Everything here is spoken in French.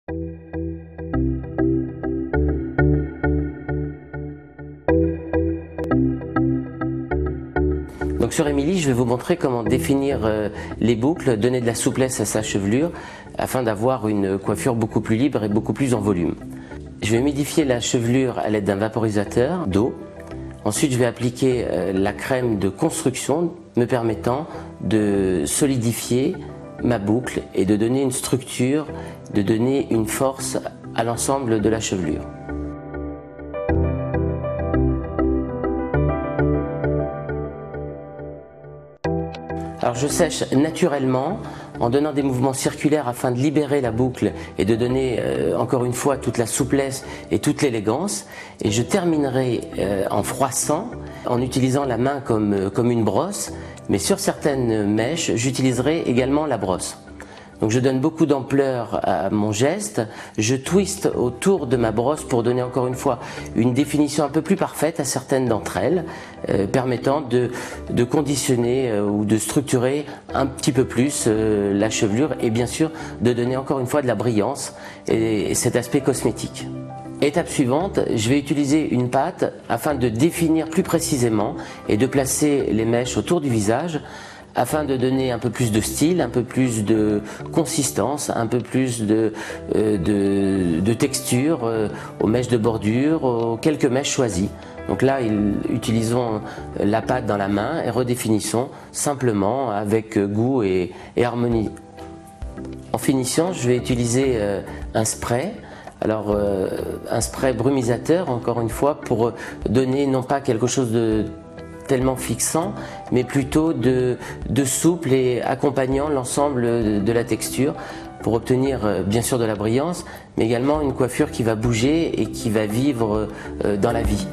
Donc sur Émilie, je vais vous montrer comment définir les boucles, donner de la souplesse à sa chevelure afin d'avoir une coiffure beaucoup plus libre et beaucoup plus en volume. Je vais humidifier la chevelure à l'aide d'un vaporisateur d'eau. Ensuite, je vais appliquer la crème de construction me permettant de solidifier ma boucle et de donner une structure, de donner une force à l'ensemble de la chevelure. Alors je sèche naturellement en donnant des mouvements circulaires afin de libérer la boucle et de donner encore une fois toute la souplesse et toute l'élégance. Et je terminerai en froissant, en utilisant la main comme une brosse, mais sur certaines mèches, j'utiliserai également la brosse. Donc je donne beaucoup d'ampleur à mon geste, je twiste autour de ma brosse pour donner encore une fois une définition un peu plus parfaite à certaines d'entre elles, permettant de conditionner ou de structurer un petit peu plus la chevelure et bien sûr de donner encore une fois de la brillance et cet aspect cosmétique. Étape suivante, je vais utiliser une pâte afin de définir plus précisément et de placer les mèches autour du visage afin de donner un peu plus de style, un peu plus de consistance, un peu plus de texture aux mèches de bordure, aux quelques mèches choisies. Donc là, utilisons la pâte dans la main et redéfinissons simplement avec goût et harmonie. En finition, je vais utiliser un spray. Alors un spray brumisateur, encore une fois, pour donner non pas quelque chose de tellement fixant, mais plutôt de souple et accompagnant l'ensemble de la texture pour obtenir bien sûr de la brillance, mais également une coiffure qui va bouger et qui va vivre dans la vie.